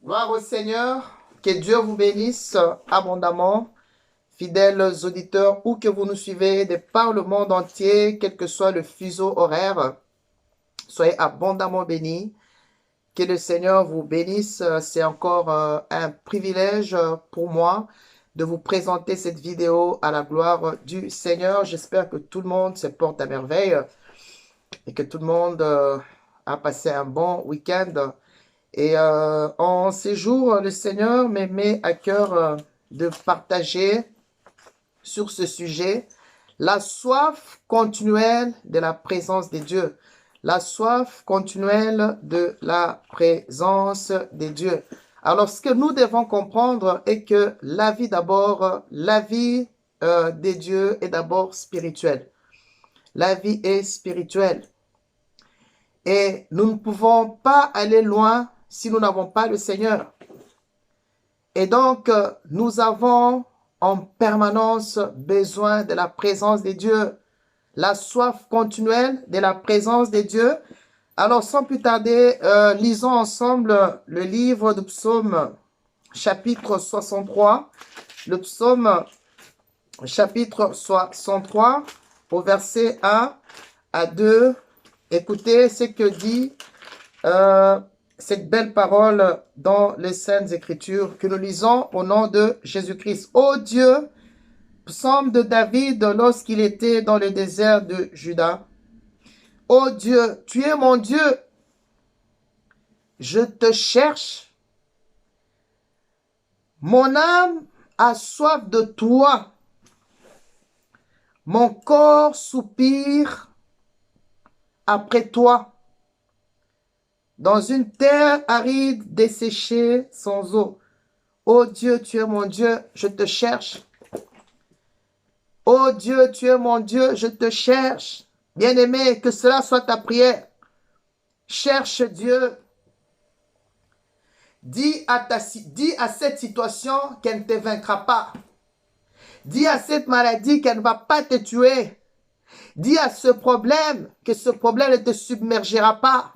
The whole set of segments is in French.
Gloire au Seigneur, que Dieu vous bénisse abondamment, fidèles auditeurs, où que vous nous suivez de par le monde entier, quel que soit le fuseau horaire, soyez abondamment bénis. Que le Seigneur vous bénisse. C'est encore un privilège pour moi de vous présenter cette vidéo à la gloire du Seigneur. J'espère que tout le monde se porte à merveille et que tout le monde a passé un bon week-end. Et en ces jours, le Seigneur me met à cœur de partager sur ce sujet la soif continuelle de la présence de Dieu. La soif continuelle de la présence de Dieu. Alors, ce que nous devons comprendre est que la vie d'abord, la vie de Dieu est d'abord spirituelle. La vie est spirituelle. Et nous ne pouvons pas aller loin si nous n'avons pas le Seigneur. Et donc, nous avons en permanence besoin de la présence de Dieu, la soif continuelle de la présence de Dieu. Alors, sans plus tarder, lisons ensemble le livre du psaume, chapitre 63. Le psaume, chapitre 63, au verset 1 à 2. Écoutez ce que dit cette belle parole dans les Saintes Écritures que nous lisons au nom de Jésus-Christ. Ô Dieu, psaume de David lorsqu'il était dans le désert de Juda. Ô Dieu, tu es mon Dieu, je te cherche. Mon âme a soif de toi. Mon corps soupire après toi. Dans une terre aride, desséchée, sans eau. Ô Dieu, tu es mon Dieu, je te cherche. Ô Dieu, tu es mon Dieu, je te cherche. Bien-aimé, que cela soit ta prière. Cherche Dieu. Dis à cette situation qu'elle ne te vaincra pas. Dis à cette maladie qu'elle ne va pas te tuer. Dis à ce problème que ce problème ne te submergera pas.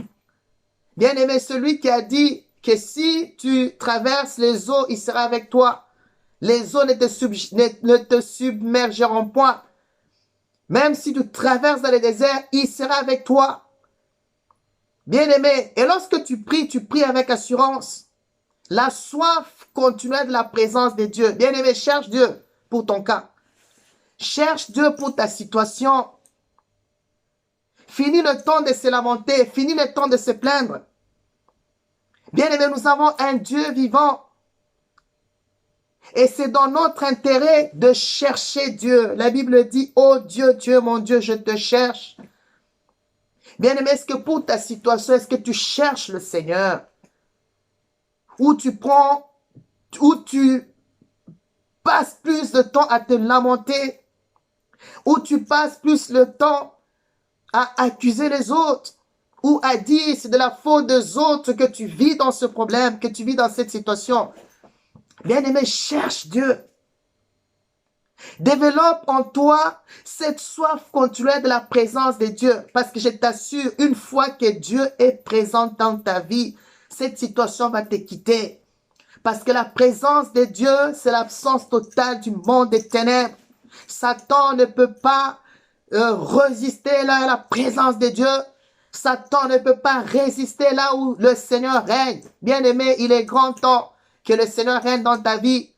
Bien-aimé, celui qui a dit que si tu traverses les eaux, il sera avec toi. Les eaux ne te submergeront point. Même si tu traverses dans le désert, il sera avec toi. Bien-aimé, et lorsque tu pries avec assurance. La soif continuelle de la présence de Dieu. Bien-aimé, cherche Dieu pour ton cas. Cherche Dieu pour ta situation. Finis le temps de se lamenter. Finis le temps de se plaindre. Bien-aimé, nous avons un Dieu vivant. Et c'est dans notre intérêt de chercher Dieu. La Bible dit, ô Dieu, tu es mon Dieu, je te cherche. Bien-aimé, est-ce que pour ta situation, est-ce que tu cherches le Seigneur? Ou tu passes plus de temps à te lamenter, ou tu passes plus le temps à accuser les autres, ou à dire c'est de la faute des autres que tu vis dans ce problème, que tu vis dans cette situation. Bien-aimé, cherche Dieu. Développe en toi cette soif continuelle de la présence de Dieu. Parce que je t'assure, une fois que Dieu est présent dans ta vie, cette situation va te quitter. Parce que la présence de Dieu, c'est l'absence totale du monde des ténèbres. Satan ne peut pas résister là à la présence de Dieu. Satan ne peut pas résister là où le Seigneur règne. Bien-aimé, il est grand temps que le Seigneur règne dans ta vie.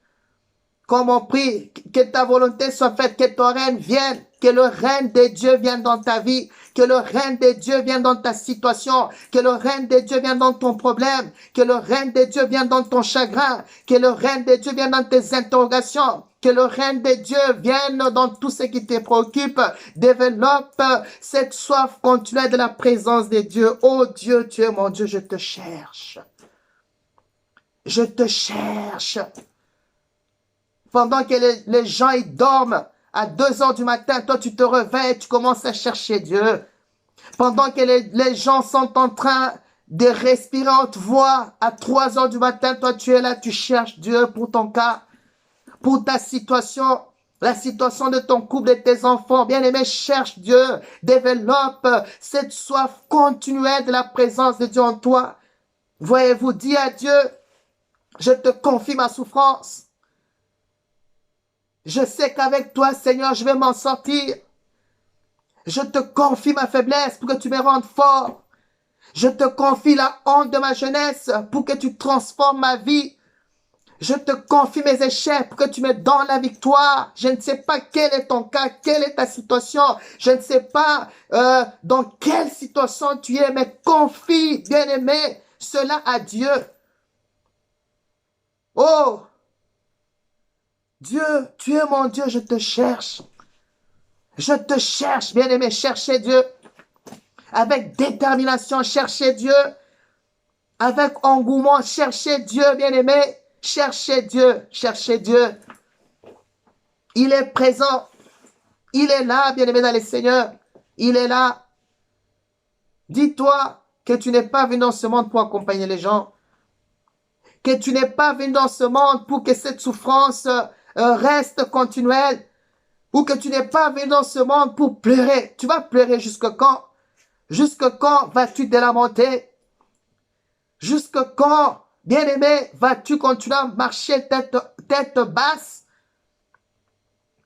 Comme on prie, que ta volonté soit faite, que ton règne vienne, que le règne de Dieu vienne dans ta vie, que le règne de Dieu vienne dans ta situation, que le règne de Dieu vienne dans ton problème, que le règne de Dieu vienne dans ton chagrin, que le règne de Dieu vienne dans tes interrogations, que le règne de Dieu vienne dans tout ce qui te préoccupe. Développe cette soif continuelle de la présence de Dieu. Oh Dieu, tu es mon Dieu, je te cherche. Je te cherche. Pendant que les gens ils dorment à 2 heures du matin, toi tu te réveilles, tu commences à chercher Dieu. Pendant que les gens sont en train de respirer en haute voix à 3 heures du matin, toi tu es là, tu cherches Dieu pour ton cas, pour ta situation, la situation de ton couple, de tes enfants. Bien-aimé, cherche Dieu, développe cette soif continuelle de la présence de Dieu en toi. Voyez-vous, dis à Dieu, Je te confie ma souffrance. Je sais qu'avec toi, Seigneur, je vais m'en sortir. Je te confie ma faiblesse pour que tu me rendes fort. Je te confie la honte de ma jeunesse pour que tu transformes ma vie. Je te confie mes échecs pour que tu me donnes la victoire. Je ne sais pas quel est ton cas, quelle est ta situation. Je ne sais pas dans quelle situation tu es, mais confie, bien-aimé, cela à Dieu. Oh, Dieu, tu es mon Dieu, je te cherche. Je te cherche, bien-aimé, cherchez Dieu. Avec détermination, cherchez Dieu. Avec engouement, cherchez Dieu, bien-aimé. Cherchez Dieu, cherchez Dieu. Il est présent. Il est là, bien-aimé dans le Seigneur. Il est là. Dis-toi que tu n'es pas venu dans ce monde pour accompagner les gens. Que tu n'es pas venu dans ce monde pour que cette souffrance reste continuelle. Ou que tu n'es pas venu dans ce monde pour pleurer. Tu vas pleurer jusque quand? Jusque quand vas-tu te lamenter? Jusque quand, bien-aimé, vas-tu continuer à marcher tête basse?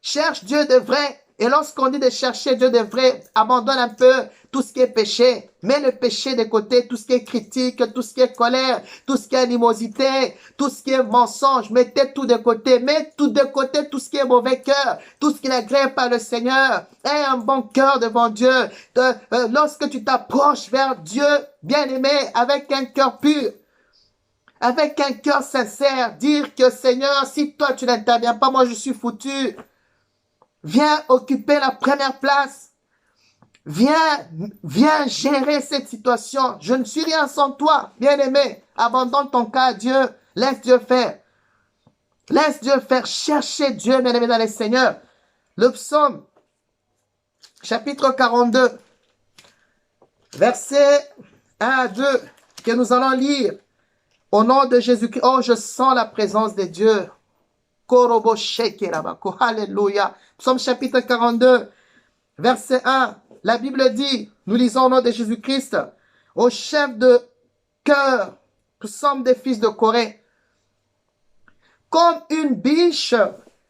Cherche Dieu de vrai. Et lorsqu'on dit de chercher Dieu de vrai, abandonne un peu tout ce qui est péché. Mets le péché de côté, tout ce qui est critique, tout ce qui est colère, tout ce qui est animosité, tout ce qui est mensonge. Mettez tout de côté. Mets tout de côté, tout ce qui est mauvais cœur, tout ce qui n'agrée pas le Seigneur. Aie un bon cœur devant Dieu. Lorsque tu t'approches vers Dieu, bien-aimé, avec un cœur pur, avec un cœur sincère, dire que Seigneur, si toi tu n'interviens pas, moi je suis foutu. Viens occuper la première place. Viens gérer cette situation. Je ne suis rien sans toi, bien-aimé. Abandonne ton cas à Dieu. Laisse Dieu faire. Laisse Dieu faire. Cherchez Dieu, bien-aimé, dans les seigneurs. Le psaume, chapitre 42, versets 1 à 2, que nous allons lire. Au nom de Jésus-Christ. Oh, je sens la présence de Dieu. Alléluia. Psaume chapitre 42, verset 1. La Bible dit, nous lisons au nom de Jésus-Christ, au chef de cœur, nous sommes des fils de Corée. Comme une biche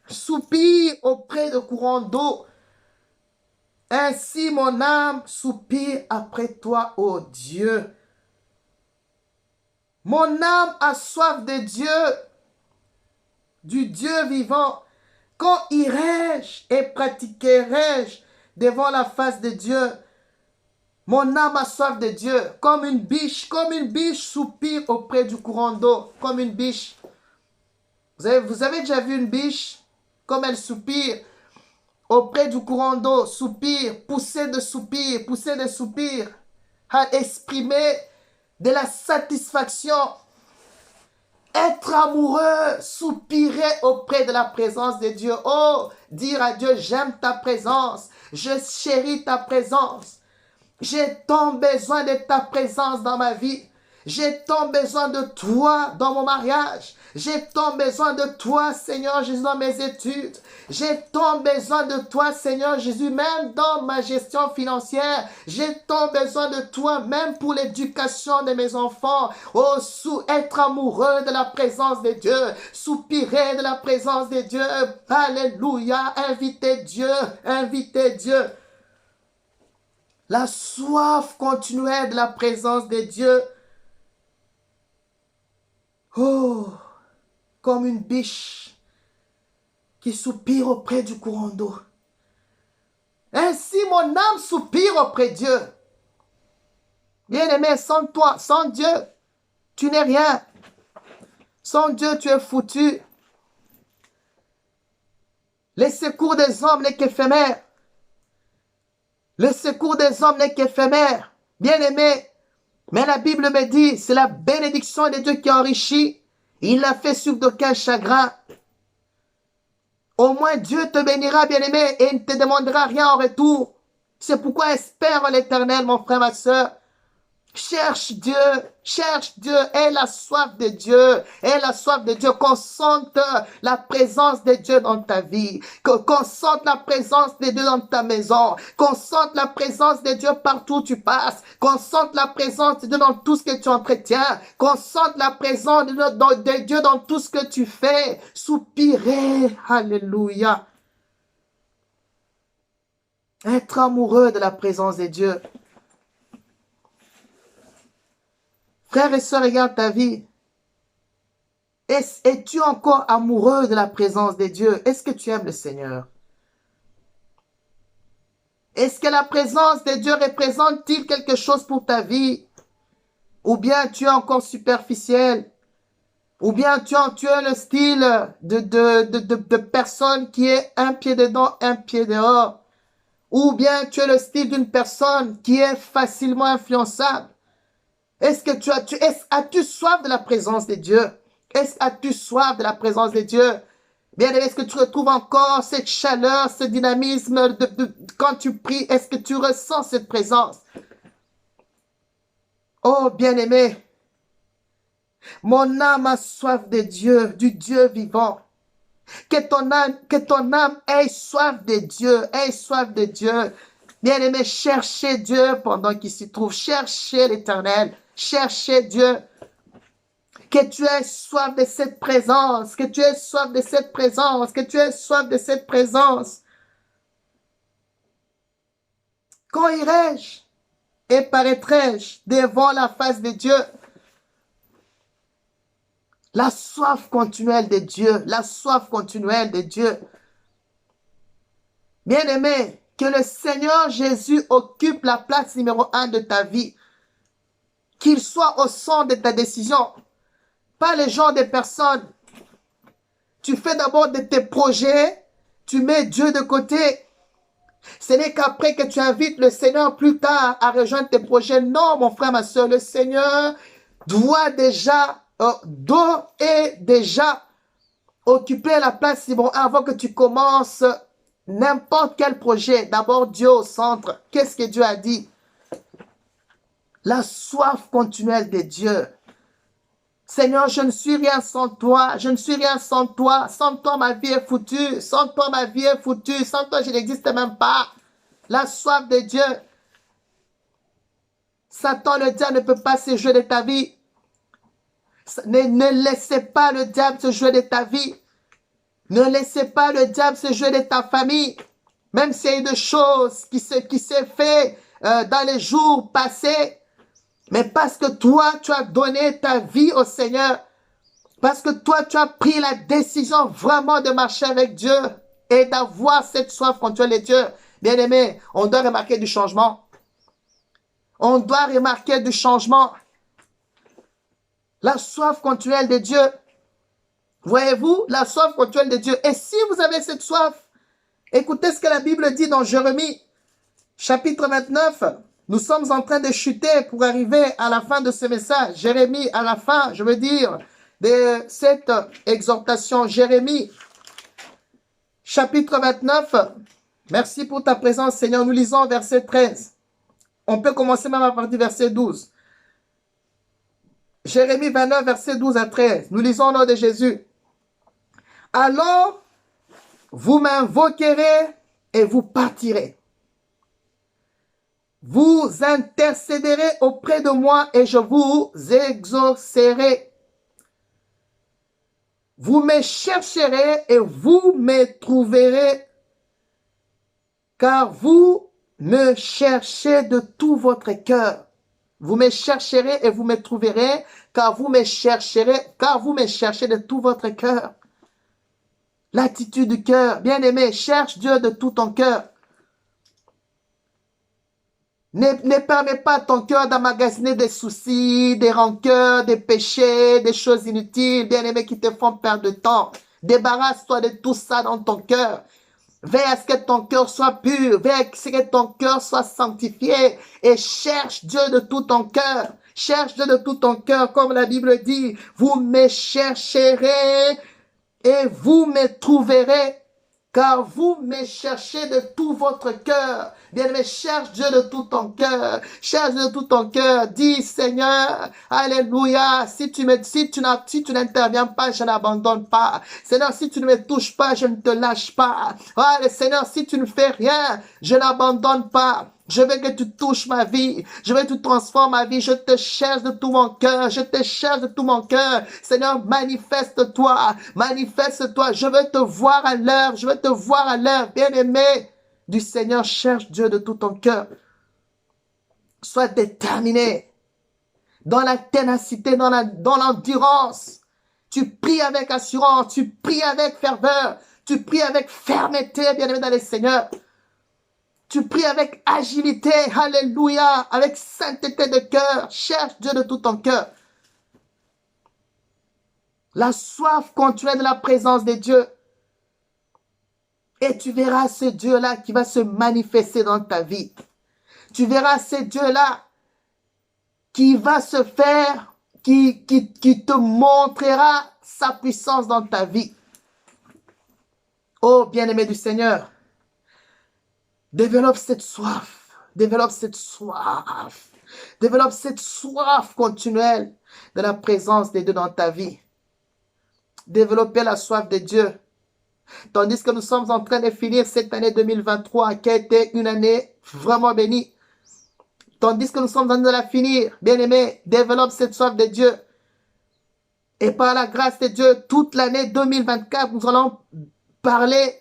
soupire auprès de courants d'eau, ainsi mon âme soupire après toi, ô Dieu. Mon âme a soif de Dieu, du Dieu vivant. Quand irai-je et pratiquerai-je devant la face de Dieu? Mon âme a soif de Dieu, comme une biche soupire auprès du courant d'eau, comme une biche. Vous avez déjà vu une biche, comme elle soupire auprès du courant d'eau, soupire, pousser de soupir, à exprimer de la satisfaction. Être amoureux, soupirer auprès de la présence de Dieu. Oh, dire à Dieu, j'aime ta présence, je chéris ta présence. J'ai tant besoin de ta présence dans ma vie. J'ai tant besoin de toi dans mon mariage. J'ai tant besoin de toi, Seigneur Jésus, dans mes études. J'ai tant besoin de toi, Seigneur Jésus, même dans ma gestion financière. J'ai tant besoin de toi, même pour l'éducation de mes enfants. Oh, être amoureux de la présence de Dieu. Soupirer de la présence de Dieu. Alléluia. Invitez Dieu. Invitez Dieu. La soif continuelle de la présence de Dieu. Oh, comme une biche qui soupire auprès du courant d'eau. Ainsi mon âme soupire auprès de Dieu. Bien-aimé, sans toi, sans Dieu, tu n'es rien. Sans Dieu, tu es foutu. Le secours des hommes n'est qu'éphémère. Le secours des hommes n'est qu'éphémère. Bien-aimé, mais la Bible me dit, c'est la bénédiction de Dieu qui enrichit. Il l'a fait sur d'aucun chagrin. Au moins Dieu te bénira, bien-aimé, et il ne te demandera rien en retour. C'est pourquoi espère en l'Éternel, mon frère, ma soeur. Cherche Dieu, aie la soif de Dieu, aie la soif de Dieu, qu'on sente la présence de Dieu dans ta vie, qu'on sente la présence de Dieu dans ta maison, qu'on sente la présence de Dieu partout où tu passes, qu'on sente la présence de Dieu dans tout ce que tu entretiens, qu'on sente la présence de Dieu dans tout ce que tu fais. Soupirer, alléluia. Être amoureux de la présence de Dieu. Frères et sœurs, regarde ta vie. Es-tu encore amoureux de la présence de Dieu? Est-ce que tu aimes le Seigneur? Est-ce que la présence de Dieu représente-t-il quelque chose pour ta vie? Ou bien tu es encore superficiel? Ou bien tu as le style de personne qui est un pied dedans, un pied dehors? Ou bien tu es le style d'une personne qui est facilement influençable? Est-ce que as-tu soif de la présence de Dieu? As-tu soif de la présence de Dieu? Bien-aimé, est-ce que tu retrouves encore cette chaleur, ce dynamisme quand tu pries? Est-ce que tu ressens cette présence? Oh, bien-aimé, mon âme a soif de Dieu, du Dieu vivant. Que ton âme ait soif de Dieu, ait soif de Dieu. Bien-aimé, cherchez Dieu pendant qu'il s'y trouve. Cherchez l'Éternel. Cherchez Dieu. Que tu aies soif de cette présence. Que tu aies soif de cette présence. Que tu aies soif de cette présence. Quand irai-je et paraîtrai-je devant la face de Dieu? La soif continuelle de Dieu. La soif continuelle de Dieu. Bien-aimé, que le Seigneur Jésus occupe la place numéro 1 de ta vie. Qu'il soit au centre de ta décision. Pas le genre de personnes. Tu fais d'abord de tes projets, tu mets Dieu de côté. Ce n'est qu'après que tu invites le Seigneur plus tard à rejoindre tes projets. Non, mon frère, ma soeur, le Seigneur doit déjà occuper la place numéro 1 avant que tu commences n'importe quel projet. D'abord, Dieu au centre. Qu'est-ce que Dieu a dit? La soif continuelle de Dieu. Seigneur, je ne suis rien sans toi. Je ne suis rien sans toi. Sans toi, ma vie est foutue. Sans toi, ma vie est foutue. Sans toi, je n'existe même pas. La soif de Dieu. Satan, le diable, ne peut pas se jouer de ta vie. Ne laissez pas le diable se jouer de ta vie. Ne laissez pas le diable se jouer de ta famille. Même s'il y a eu des choses qui s'est fait dans les jours passés. Mais parce que toi, tu as donné ta vie au Seigneur. Parce que toi, tu as pris la décision vraiment de marcher avec Dieu. Et d'avoir cette soif contre les dieux. Bien-aimé, on doit remarquer du changement. On doit remarquer du changement. La soif continuelle de Dieu. Voyez-vous, la soif continuelle de Dieu. Et si vous avez cette soif, écoutez ce que la Bible dit dans Jérémie, chapitre 29. Nous sommes en train de chuter pour arriver à la fin de ce message. Jérémie, à la fin, je veux dire, de cette exhortation. Jérémie, chapitre 29. Merci pour ta présence, Seigneur. Nous lisons verset 13. On peut commencer même à partir du verset 12. Jérémie 29, verset 12 à 13. Nous lisons au nom de Jésus. Alors, vous m'invoquerez et vous partirez. Vous intercéderez auprès de moi et je vous exaucerai. Vous me chercherez et vous me trouverez, car vous me cherchez de tout votre cœur. Vous me chercherez et vous me trouverez, car vous me cherchez de tout votre cœur. L'attitude du cœur. Bien-aimé, cherche Dieu de tout ton cœur. Ne permets pas à ton cœur d'emmagasiner des soucis, des rancœurs, des péchés, des choses inutiles, bien-aimés, qui te font perdre de temps. Débarrasse-toi de tout ça dans ton cœur. Veille à ce que ton cœur soit pur. Veille à ce que ton cœur soit sanctifié. Et cherche Dieu de tout ton cœur. Cherche Dieu de tout ton cœur, comme la Bible dit. Vous me chercherez et vous me trouverez. Car vous me cherchez de tout votre cœur. Bien-aimé, cherche Dieu de tout ton cœur. Cherche Dieu de tout ton cœur. Dis, Seigneur, alléluia, si tu n'interviens pas, je n'abandonne pas. Seigneur, si tu ne me touches pas, je ne te lâche pas. Ah, Seigneur, si tu ne fais rien, je n'abandonne pas. Je veux que tu touches ma vie. Je veux que tu transformes ma vie. Je te cherche de tout mon cœur. Je te cherche de tout mon cœur. Seigneur, manifeste-toi. Manifeste-toi. Je veux te voir à l'heure. Je veux te voir à l'heure. Bien-aimé du Seigneur, cherche Dieu de tout ton cœur. Sois déterminé dans la ténacité, dans l'endurance. Tu pries avec assurance. Tu pries avec ferveur. Tu pries avec fermeté, bien-aimé dans le Seigneur. Tu pries avec agilité, alléluia, avec sainteté de cœur. Cherche Dieu de tout ton cœur. La soif continuelle de la présence de Dieu. Et tu verras ce Dieu-là qui va se manifester dans ta vie. Tu verras ce Dieu-là qui va se faire, qui te montrera sa puissance dans ta vie. Oh, bien-aimé du Seigneur, développe cette soif. Développe cette soif. Développe cette soif continuelle de la présence de Dieu dans ta vie. Développez la soif de Dieu. Tandis que nous sommes en train de finir cette année 2023 qui a été une année vraiment bénie. Tandis que nous sommes en train de la finir, bien-aimé, développe cette soif de Dieu. Et par la grâce de Dieu, toute l'année 2024, nous allons parler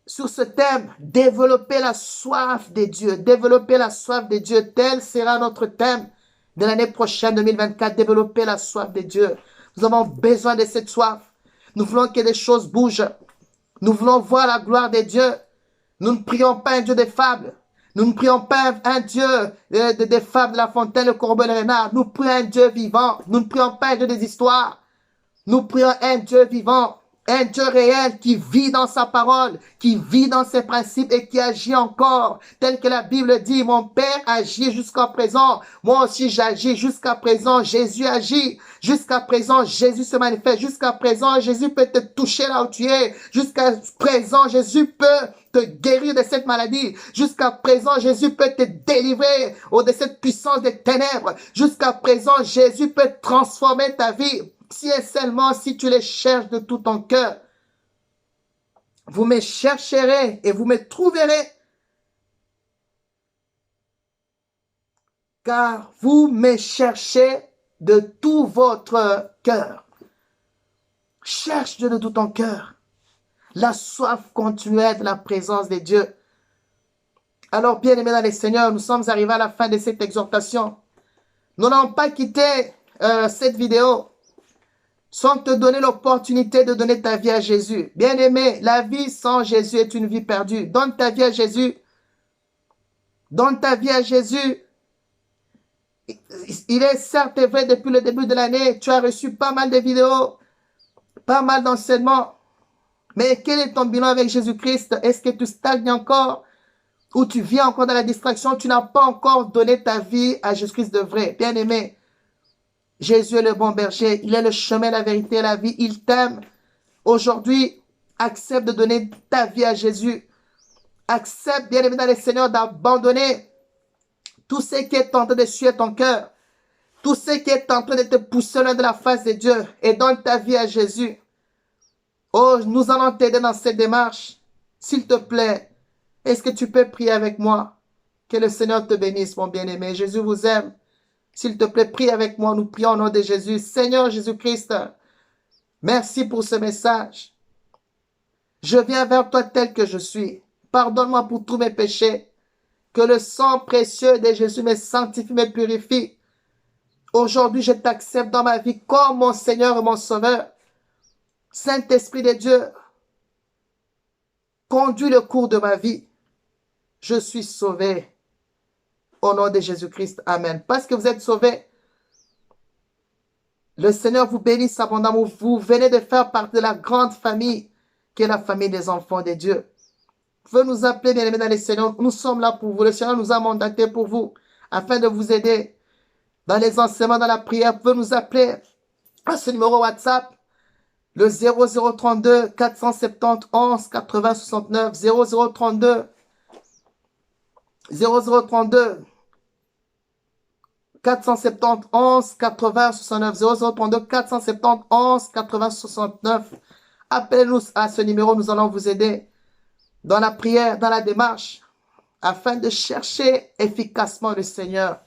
sur ce thème, développer la soif de Dieu, développer la soif de Dieu, tel sera notre thème de l'année prochaine 2024, développer la soif de Dieu. Nous avons besoin de cette soif. Nous voulons que les choses bougent. Nous voulons voir la gloire de Dieu. Nous ne prions pas un Dieu des fables. Nous ne prions pas un Dieu des fables de La Fontaine, le Corbeau, le Renard. Nous prions un Dieu vivant. Nous ne prions pas un Dieu des histoires. Nous prions un Dieu vivant. Un Dieu réel qui vit dans sa parole, qui vit dans ses principes et qui agit encore. Tel que la Bible dit, mon Père agit jusqu'à présent. Moi aussi j'agis jusqu'à présent. Jésus agit. Jusqu'à présent, Jésus se manifeste. Jusqu'à présent, Jésus peut te toucher là où tu es. Jusqu'à présent, Jésus peut te guérir de cette maladie. Jusqu'à présent, Jésus peut te délivrer de cette puissance des ténèbres. Jusqu'à présent, Jésus peut transformer ta vie. Si et seulement si tu les cherches de tout ton cœur. Vous me chercherez et vous me trouverez. Car vous me cherchez de tout votre cœur. Cherche Dieu de tout ton cœur. La soif continuelle de la présence de Dieu. Alors, bien-aimés dans les Seigneurs, nous sommes arrivés à la fin de cette exhortation. Nous n'allons pas quitter cette vidéo sans te donner l'opportunité de donner ta vie à Jésus. Bien-aimé, la vie sans Jésus est une vie perdue. Donne ta vie à Jésus. Donne ta vie à Jésus. Il est certes vrai, depuis le début de l'année, tu as reçu pas mal de vidéos, pas mal d'enseignements. Mais quel est ton bilan avec Jésus-Christ? Est-ce que tu stagnes encore? Ou tu vis encore dans la distraction? Tu n'as pas encore donné ta vie à Jésus-Christ de vrai. Bien-aimé, Jésus est le bon berger. Il est le chemin, la vérité et la vie. Il t'aime. Aujourd'hui, accepte de donner ta vie à Jésus. Accepte, bien-aimé dans le Seigneur, d'abandonner tout ce qui est en train de suer ton cœur. Tout ce qui est en train de te pousser loin de la face de Dieu. Et donne ta vie à Jésus. Oh, nous allons t'aider dans cette démarche. S'il te plaît, est-ce que tu peux prier avec moi? Que le Seigneur te bénisse, mon bien-aimé. Jésus vous aime. S'il te plaît, prie avec moi. Nous prions au nom de Jésus. Seigneur Jésus-Christ, merci pour ce message. Je viens vers toi tel que je suis. Pardonne-moi pour tous mes péchés. Que le sang précieux de Jésus me sanctifie, me purifie. Aujourd'hui, je t'accepte dans ma vie comme mon Seigneur et mon Sauveur. Saint-Esprit de Dieu, conduis le cours de ma vie. Je suis sauvé. Au nom de Jésus-Christ, amen. Parce que vous êtes sauvés, le Seigneur vous bénisse abondamment. Vous venez de faire partie de la grande famille qui est la famille des enfants de Dieu. Vous pouvez nous appeler, bien-aimés dans les Seigneurs. Nous sommes là pour vous. Le Seigneur nous a mandatés pour vous, afin de vous aider dans les enseignements, dans la prière. Vous pouvez nous appeler à ce numéro WhatsApp, le 0032 470 11 80 69, 0032 0032 471 80 69 0032 471 80 69. Appelez-nous à ce numéro, nous allons vous aider dans la prière, dans la démarche, afin de chercher efficacement le Seigneur.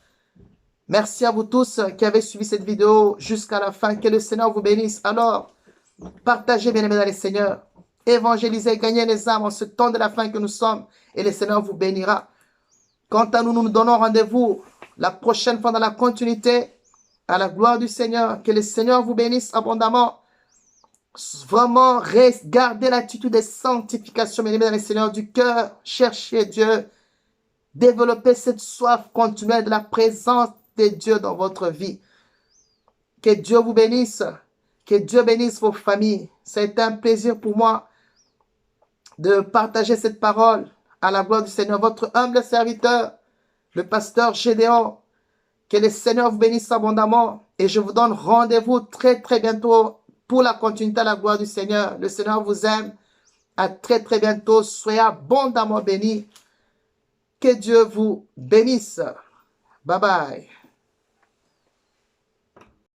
Merci à vous tous qui avez suivi cette vidéo jusqu'à la fin. Que le Seigneur vous bénisse. Alors, partagez, bien-aimés dans le Seigneur. Évangélisez, gagnez les âmes en ce temps de la fin que nous sommes. Et le Seigneur vous bénira. Quant à nous, nous nous donnons rendez-vous la prochaine fois dans la continuité. À la gloire du Seigneur. Que le Seigneur vous bénisse abondamment. Vraiment, gardez l'attitude de sanctification, bien-aimés dans le Seigneur, du cœur. Cherchez Dieu. Développez cette soif continuelle de la présence de Dieu dans votre vie. Que Dieu vous bénisse. Que Dieu bénisse vos familles. Ça a été un plaisir pour moi de partager cette parole à la gloire du Seigneur. Votre humble serviteur, le pasteur Gédéon. Que le Seigneur vous bénisse abondamment. Et je vous donne rendez-vous très très bientôt pour la continuité à la gloire du Seigneur. Le Seigneur vous aime. À très très bientôt. Soyez abondamment bénis. Que Dieu vous bénisse. Bye bye.